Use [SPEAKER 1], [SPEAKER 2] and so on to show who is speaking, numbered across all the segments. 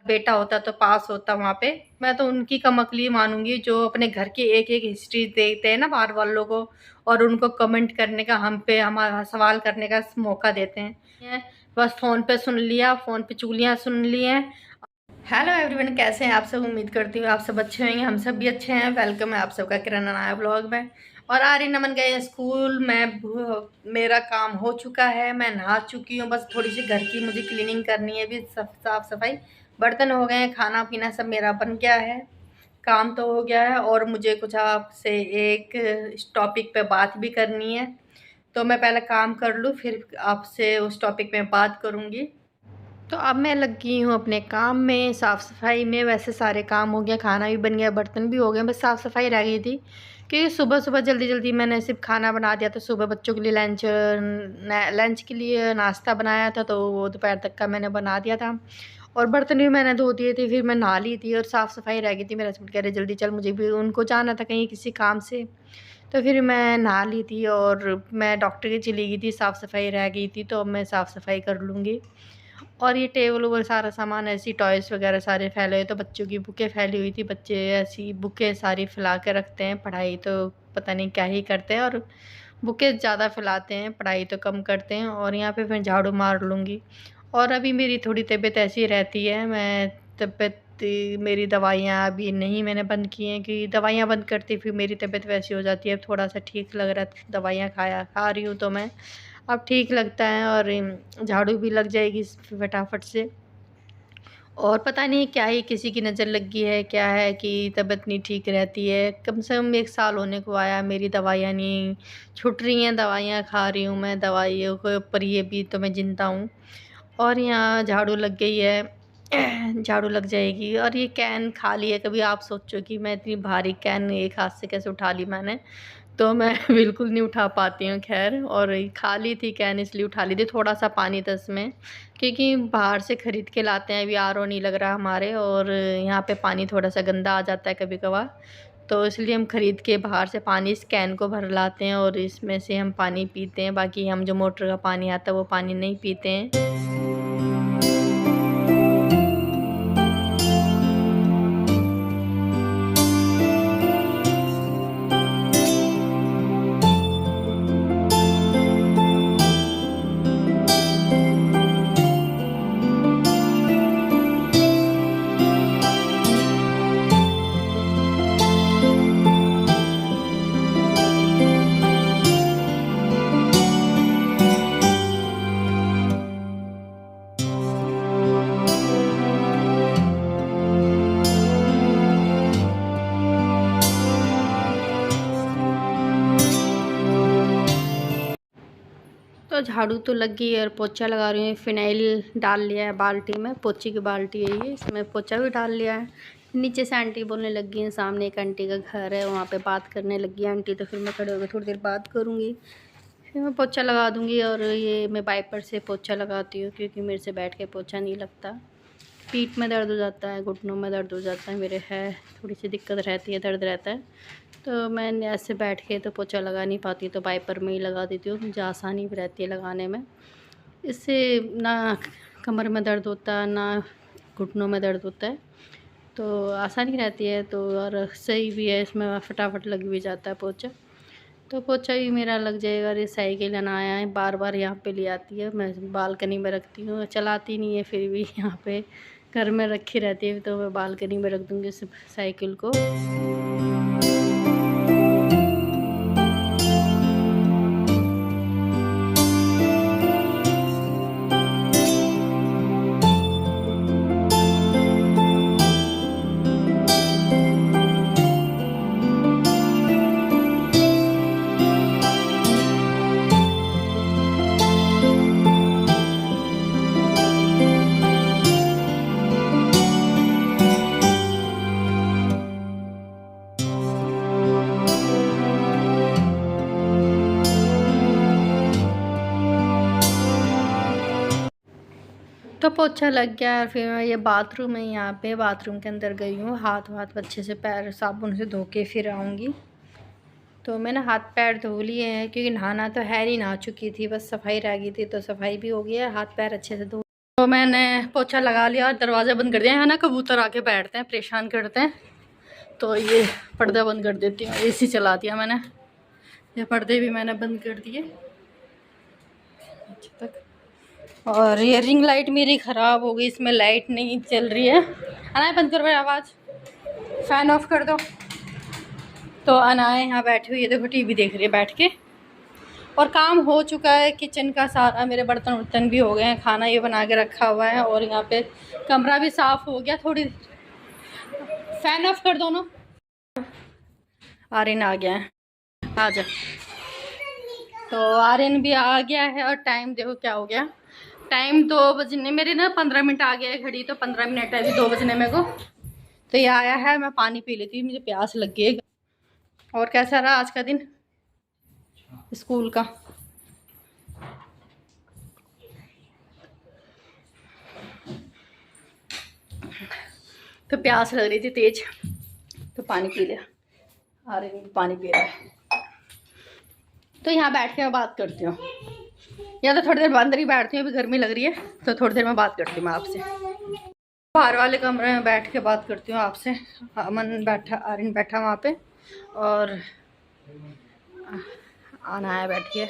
[SPEAKER 1] बेटा होता तो पास होता वहाँ पे। मैं तो उनकी कमकली मानूंगी जो अपने घर की एक एक हिस्ट्री देते हैं ना बाहर वालों को, और उनको कमेंट करने का, हम पे हमारा सवाल करने का मौका देते हैं। बस फोन पे सुन लिया, फोन पे चुगलियां सुन ली हैं। हेलो एवरीवन, कैसे हैं आप सब? उम्मीद करती हूँ आप सब अच्छे होंगे, हम सब भी अच्छे हैं। वेलकम है आप सबका किरण नया ब्लॉग में। और आर्य नमन गए हैं स्कूल। मेरा काम हो चुका है, मैं नहा चुकी हूँ। बस थोड़ी सी घर की मुझे क्लीनिंग करनी है, भी साफ सफाई। बर्तन हो गए हैं, खाना पीना सब मेरा बन गया है, काम तो हो गया है। और मुझे कुछ आपसे एक टॉपिक पे बात भी करनी है, तो मैं पहले काम कर लूँ, फिर आपसे उस टॉपिक में बात करूँगी। तो अब मैं लगी हूँ अपने काम में, साफ़ सफाई में। वैसे सारे काम हो गया, खाना भी बन गया, बर्तन भी हो गए, बस साफ़ सफाई रह गई थी। क्योंकि सुबह सुबह जल्दी जल्दी मैंने सिर्फ खाना बना दिया था। सुबह बच्चों के लिए लंच के लिए नाश्ता बनाया था, तो वो दोपहर तक का मैंने बना दिया था। और बर्तन भी मैंने धो दिए थे, फिर मैं नहा ली थी और साफ़ सफाई रह गई थी। मेरा हस्बैंड कह रहे जल्दी चल, मुझे भी उनको जाना था कहीं किसी काम से। तो फिर मैं नहा ली थी और मैं डॉक्टर की चली गई थी, साफ़ सफाई रह गई थी, तो अब मैं साफ़ सफाई कर लूँगी। और ये टेबल ओबल सारा सामान ऐसी टॉयज़ वगैरह सारे फैले हुए, तो बच्चों की बुकें फैली हुई थी। बच्चे ऐसी बुकें सारी फैला के रखते हैं, पढ़ाई तो पता नहीं क्या ही करते हैं, और बुकें ज़्यादा फैलाते हैं, पढ़ाई तो कम करते हैं। और यहाँ पे फिर झाड़ू मार लूँगी। और अभी मेरी थोड़ी तबीयत ऐसी रहती है, मैं तबीयत मेरी दवाइयाँ अभी नहीं मैंने बंद की हैं, कि दवाइयाँ बंद करती फिर मेरी तबीयत वैसी हो जाती है। थोड़ा सा ठीक लग रहा है, दवाइयाँ खा रही हूँ तो मैं अब ठीक लगता है, और झाड़ू भी लग जाएगी फटाफट से। और पता नहीं क्या ही किसी की नज़र लग गई है, क्या है कि तबीयत नहीं ठीक रहती है। कम से कम 1 साल होने को आया, मेरी दवाइयाँ नहीं छूट रही हैं, दवाइयाँ खा रही हूँ मैं, दवाइयों के ऊपर ये भी तो मैं ज़िंदा हूँ। और यहाँ झाड़ू लग गई है, झाड़ू लग जाएगी। और ये कैन खाली है। कभी आप सोचो कि मैं इतनी भारी कैन एक हाथ से कैसे उठा ली मैंने, तो मैं बिल्कुल नहीं उठा पाती हूँ। ख़ैर, और खाली थी कैन इसलिए उठा ली थी। थोड़ा-सा पानी था इसमें, क्योंकि बाहर से ख़रीद के लाते हैं, अभी आरओ नहीं लग रहा हमारे, और यहाँ पे पानी थोड़ा-सा गंदा आ जाता है कभी-कभार। तो इसलिए हम ख़रीद के बाहर से पानी इस कैन को भर लाते हैं, और इसमें से हम पानी पीते हैं। बाकी हम जो मोटर का पानी आता है वो पानी नहीं पीते हैं। तो झाड़ू तो लग गई है और पोछा लगा रही हूँ। फ़िनाइल डाल लिया है बाल्टी में, पोछे की बाल्टी है ये, इसमें पोछा भी डाल लिया है। नीचे से आंटी बोलने लगी हैं, सामने एक आंटी का घर है, वहाँ पे बात करने लगी है आंटी, तो फिर मैं खड़े होकर थोड़ी देर बात करूँगी, फिर मैं पोछा लगा दूँगी। और ये मैं वाइपर से पोछा लगाती हूँ, क्योंकि मेरे से बैठ के पोछा नहीं लगता। पीठ में दर्द हो जाता है, घुटनों में दर्द हो जाता है, मेरे है थोड़ी सी दिक्कत रहती है, दर्द रहता है, तो मैं ऐसे बैठ के तो पोछा लगा नहीं पाती, तो वाइपर में ही लगा देती हूँ, मुझे आसानी भी रहती है लगाने में। इससे ना कमर में दर्द होता है, ना घुटनों में दर्द होता है, तो आसानी रहती है। तो और सही भी है, इसमें फटाफट लग भी जाता है पोछा। तो पोछा भी मेरा लग जाएगा। अरे साइकिल अनाया है, बार बार यहाँ पे ले आती है, मैं बालकनी में रखती हूँ, चलाती नहीं है, फिर भी यहाँ पे घर में रखी रहती है, तो मैं बालकनी में रख दूँगी इस साइकिल को। तो पोछा लग गया और फिर मैं ये बाथरूम है, यहाँ पे बाथरूम के अंदर गई हूँ, हाथ वाथ अच्छे से पैर साबुन से धो के फिर आऊँगी। तो मैंने हाथ पैर धो लिए हैं, क्योंकि नहाना तो है नहीं, नहा चुकी थी, बस सफाई रह गई थी, तो सफाई भी हो गई है, हाथ पैर अच्छे से धो। तो मैंने पोछा लगा लिया और दरवाज़ा बंद कर दिया है ना, कबूतर आके बैठते हैं, परेशान करते हैं। तो ये पर्दा बंद कर देती हूँ, एसी चला दिया मैंने, ये पर्दे भी मैंने बंद कर दिए तक। और ये रिंग लाइट मेरी ख़राब हो गई, इसमें लाइट नहीं चल रही है। अनाया बंद कर भाई आवाज़, फ़ैन ऑफ कर दो। तो अनाया यहाँ बैठी हुई है, देखो टीवी देख रही है बैठ के। और काम हो चुका है किचन का सारा, मेरे बर्तन वर्तन भी हो गए हैं, खाना ये बना के रखा हुआ है और यहाँ पे कमरा भी साफ़ हो गया। थोड़ी फ़ैन ऑफ कर दो ना। आर्यन आ गया है, आ जा। तो आर्यन भी आ गया है और टाइम देखो क्या हो गया, टाइम 2 बजने, मेरी ना 15 मिनट आ गया है घड़ी, तो 15 मिनट है अभी 2 बजने मेरे को। तो ये आया है, मैं पानी पी लेती हूँ, मुझे प्यास लग गई। और कैसा रहा आज का दिन स्कूल का? तो प्यास लग रही थी तेज, तो पानी पी लिया। आर्यन पानी पी रहा है। तो यहाँ बैठ के मैं बात करती हूँ, या तो थोड़ी देर अंदर ही बैठती हूँ, अभी गर्मी लग रही है तो थोड़ी देर में बात करती हूँ मैं आपसे। बाहर वाले कमरे में बैठ के बात करती हूँ आपसे। अमन बैठा, आर्यन बैठा वहाँ पे, और आना है बैठ के।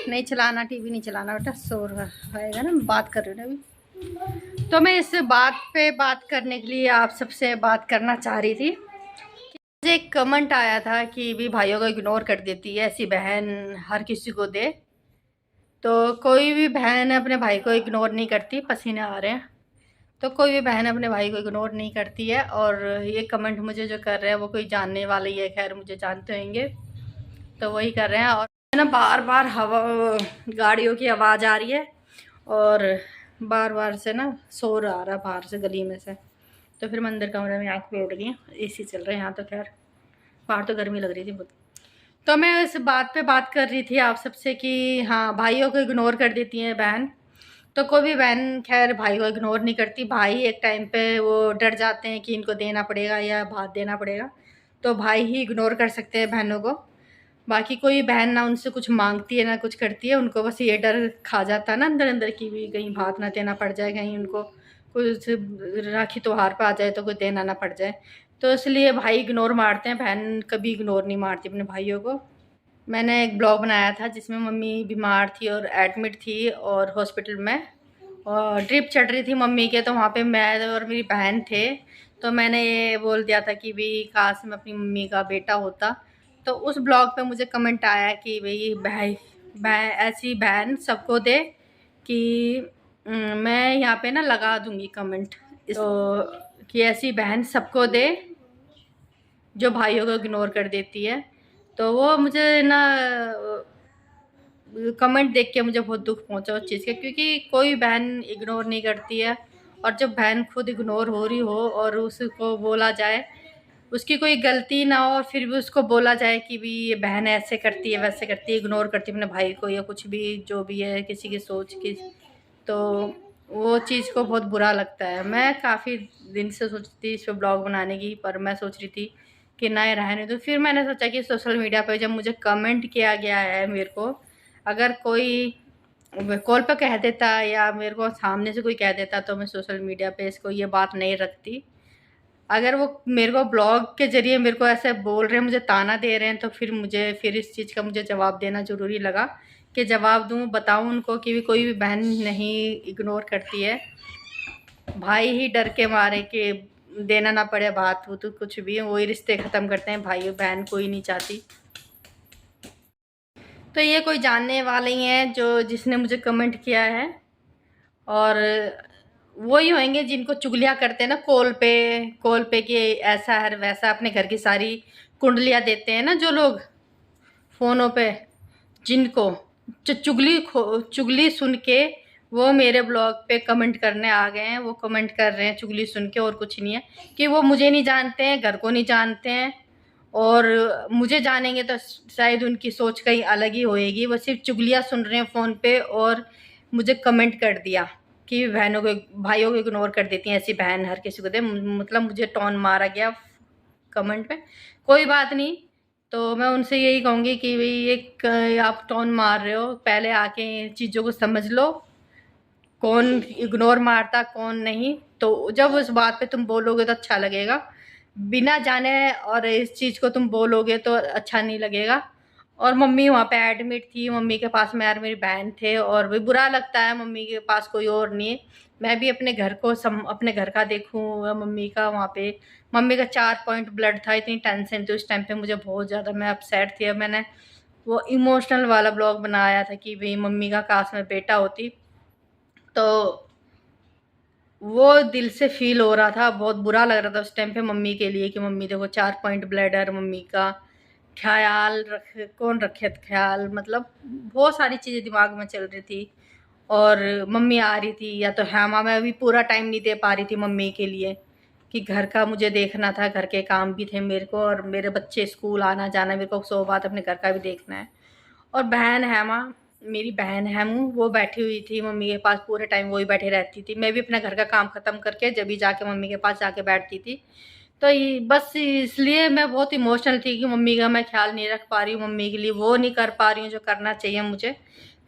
[SPEAKER 1] नहीं चलाना, टीवी नहीं चलाना बेटा, शोर आएगा ना, बात कर रही हूँ अभी। तो मैं इस बात पे बात करने के लिए आप सबसे बात करना चाह रही थी। मुझे एक कमेंट आया था कि भी भाइयों को इग्नोर कर देती है, ऐसी बहन हर किसी को दे। तो कोई भी बहन अपने भाई को इग्नोर नहीं करती, पसीने आ रहे हैं। तो कोई भी बहन अपने भाई को इग्नोर नहीं करती है। और ये कमेंट मुझे जो कर रहे हैं वो कोई जानने वाले ही है, खैर मुझे जानते होंगे, तो वही कर रहे हैं। और ना बार बार हवा, गाड़ियों की आवाज़ आ रही है और बार बार से ना शोर आ रहा है बाहर से, गली में से। तो फिर मैं अंदर कमरे में आँख पे उठ गई, एसी चल रहा है यहाँ, तो खैर बाहर तो गर्मी लग रही थी बहुत। तो मैं इस बात पे बात कर रही थी आप सबसे कि हाँ, भाइयों को इग्नोर कर देती हैं बहन। तो कोई भी बहन खैर भाई को इग्नोर नहीं करती। भाई एक टाइम पे वो डर जाते हैं कि इनको देना पड़ेगा या भात देना पड़ेगा, तो भाई ही इग्नोर कर सकते हैं बहनों को। बाकी कोई बहन ना उनसे कुछ मांगती है ना कुछ करती है, उनको बस ये डर खा जाता है ना अंदर अंदर की भी कहीं भात ना देना पड़ जाए, कहीं उनको कुछ राखी त्योहार पर आ जाए तो कुछ देना ना पड़ जाए। तो इसलिए भाई इग्नोर मारते हैं, बहन कभी इग्नोर नहीं मारती अपने भाइयों को। मैंने एक ब्लॉग बनाया था जिसमें मम्मी बीमार थी और एडमिट थी और हॉस्पिटल में, और ड्रिप चढ़ रही थी मम्मी के, तो वहाँ पे मैं और मेरी बहन थे। तो मैंने ये बोल दिया था कि भाई काश मैं अपनी मम्मी का बेटा होता। तो उस ब्लॉग पे मुझे कमेंट आया कि भाई ऐसी बहन सबको दे कि मैं यहाँ पे ना लगा दूँगी कमेंट, तो कि ऐसी बहन सबको दे जो भाइयों को इग्नोर कर देती है। तो वो मुझे ना कमेंट देख के मुझे बहुत दुख पहुंचा उस चीज़ का, क्योंकि कोई बहन इग्नोर नहीं करती है। और जब बहन खुद इग्नोर हो रही हो और उसको बोला जाए, उसकी कोई गलती ना हो और फिर भी उसको बोला जाए कि भी ये बहन ऐसे करती है वैसे करती है, इग्नोर करती है अपने भाई को या कुछ भी जो भी है किसी की सोच की, तो वो चीज़ को बहुत बुरा लगता है। मैं काफ़ी दिन से सोचती थी इस पर ब्लॉग बनाने की, पर मैं सोच रही थी कि ना ये रहने दो। फिर मैंने सोचा कि सोशल मीडिया पर जब मुझे कमेंट किया गया है, मेरे को अगर कोई कॉल पे कह देता या मेरे को सामने से कोई कह देता तो मैं सोशल मीडिया पे इसको ये बात नहीं रखती। अगर वो मेरे को ब्लॉग के ज़रिए मेरे को ऐसे बोल रहे हैं, मुझे ताना दे रहे हैं, तो फिर इस चीज़ का मुझे जवाब देना ज़रूरी लगा कि जवाब दूँ, बताऊँ उनको कि भी कोई भी बहन नहीं इग्नोर करती है। भाई ही डर के मारे कि देना ना पड़े बात हो तो कुछ भी वही रिश्ते ख़त्म करते हैं, भाई बहन कोई नहीं चाहती। तो ये कोई जानने वाले ही हैं जो जिसने मुझे कमेंट किया है, और वही होंगे जिनको चुगलियाँ करते हैं ना कॉल पे कि ऐसा है वैसा, अपने घर की सारी कुंडलियाँ देते हैं ना जो लोग फ़ोनों पे, जिनको चुगली सुन के वो मेरे ब्लॉग पे कमेंट करने आ गए हैं। वो कमेंट कर रहे हैं चुगली सुन के, और कुछ नहीं है, कि वो मुझे नहीं जानते हैं, घर को नहीं जानते हैं, और मुझे जानेंगे तो शायद उनकी सोच कहीं अलग ही होएगी। वो सिर्फ चुगलियाँ सुन रहे हैं फ़ोन पे और मुझे कमेंट कर दिया कि बहनों को भाइयों को इग्नोर कर देती हैं, ऐसी बहन हर किसी को दे। मतलब मुझे टॉन मारा गया कमेंट पे। कोई बात नहीं, तो मैं उनसे यही कहूँगी कि भाई एक आप टॉन मार रहे हो, पहले आके चीज़ों को समझ लो। कौन इग्नोर मारता कौन नहीं। तो जब उस बात पे तुम बोलोगे तो अच्छा लगेगा, बिना जाने और इस चीज़ को तुम बोलोगे तो अच्छा नहीं लगेगा। और मम्मी वहाँ पे एडमिट थी, मम्मी के पास मैं और मेरी बहन थे, और भी बुरा लगता है, मम्मी के पास कोई और नहीं है। मैं भी अपने घर को अपने घर का देखूँ, मम्मी का वहाँ पे मम्मी का 4 पॉइंट ब्लड था, इतनी टेंशन थी उस टाइम पे मुझे बहुत ज़्यादा, मैं अपसेट थी। अब मैंने वो इमोशनल वाला ब्लॉग बनाया था कि भाई मम्मी का काश में बेटा होती। तो वो दिल से फील हो रहा था, बहुत बुरा लग रहा था उस टाइम पे मम्मी के लिए कि मम्मी देखो 4 पॉइंट ब्लड है, मम्मी का ख्याल रख कौन रखे ख्याल, मतलब बहुत सारी चीज़ें दिमाग में चल रही थी। और मम्मी आ रही थी या तो हेमा, मैं भी पूरा टाइम नहीं दे पा रही थी मम्मी के लिए कि घर का मुझे देखना था, घर के काम भी थे मेरे को, और मेरे बच्चे स्कूल आना जाना, मेरे को 100 बात अपने घर का भी देखना है। और बहन हेमा, मेरी बहन हेमू, वो बैठी हुई थी मम्मी के पास, पूरे टाइम वही बैठी रहती थी। मैं भी अपना घर का काम ख़त्म करके जब भी जाके मम्मी के पास जाके बैठती थी। तो ये बस इसलिए मैं बहुत इमोशनल थी कि मम्मी का मैं ख्याल नहीं रख पा रही हूँ, मम्मी के लिए वो नहीं कर पा रही हूँ जो करना चाहिए मुझे।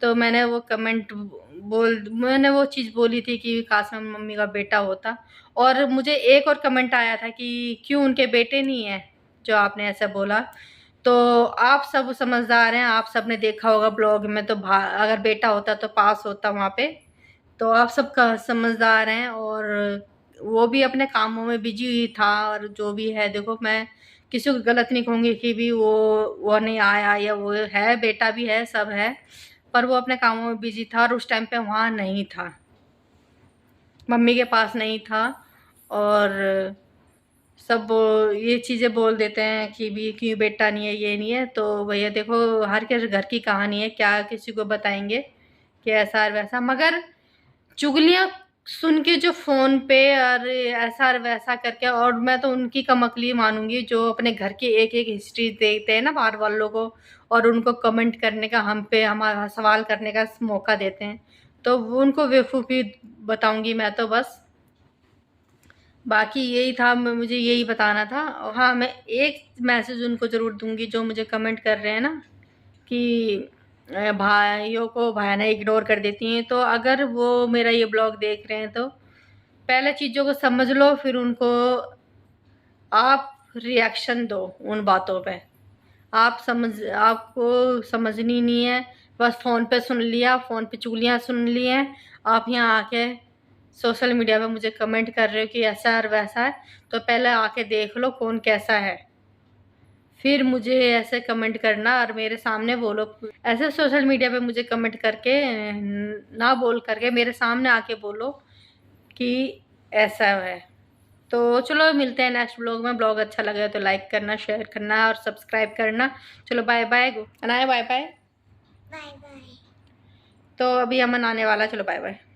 [SPEAKER 1] तो मैंने वो चीज़ बोली थी कि काश मैं मम्मी का बेटा होता। और मुझे एक और कमेंट आया था कि क्यों उनके बेटे नहीं है, जो आपने ऐसा बोला। तो आप सब समझदार हैं, आप सब ने देखा होगा ब्लॉग में, तो अगर बेटा होता तो पास होता वहाँ पे। तो आप सब का समझदार हैं, और वो भी अपने कामों में बिजी था। और जो भी है देखो, मैं किसी को गलत नहीं कहूँगी कि भी वो नहीं आया, या वो है, बेटा भी है, सब है, पर वो अपने कामों में बिजी था और उस टाइम पे वहाँ नहीं था, मम्मी के पास नहीं था। और सब ये चीज़ें बोल देते हैं कि भी क्यों बेटा नहीं है, ये नहीं है। तो भैया देखो, हर के घर की कहानी है, क्या किसी को बताएंगे कि ऐसा और वैसा। मगर चुगलियाँ सुन के जो फ़ोन पे और ऐसा और वैसा करके, और मैं तो उनकी कमकली मानूंगी जो अपने घर की एक एक हिस्ट्री देखते हैं ना बाहर वालों को, और उनको कमेंट करने का, हम पे हमारा सवाल करने का मौका देते हैं। तो वो उनको बेवकूफ़ी बताऊंगी मैं तो बस। बाकी यही था, मुझे यही बताना था। और हाँ, मैं एक मैसेज उनको ज़रूर दूंगी जो मुझे कमेंट कर रहे हैं ना कि भाइयों को बहनें इग्नोर कर देती हैं। तो अगर वो मेरा ये ब्लॉग देख रहे हैं तो पहले चीज़ों को समझ लो, फिर उनको आप रिएक्शन दो उन बातों पे। आपको समझनी नहीं है, बस फ़ोन पे सुन लिया, फ़ोन पे चुगलियाँ सुन ली हैं। आप यहाँ आके सोशल मीडिया पे मुझे कमेंट कर रहे हो कि ऐसा और वैसा है, तो पहले आके देख लो कौन कैसा है, फिर मुझे ऐसे कमेंट करना और मेरे सामने बोलो। ऐसे सोशल मीडिया पे मुझे कमेंट करके ना बोल करके मेरे सामने आके बोलो कि ऐसा है। तो चलो मिलते हैं नेक्स्ट ब्लॉग में। ब्लॉग अच्छा लगे तो लाइक करना, शेयर करना और सब्सक्राइब करना। चलो bye bye, Anaya bye bye.
[SPEAKER 2] Bye bye.
[SPEAKER 1] तो अभी अमन आने वाला, चलो बाय बाय।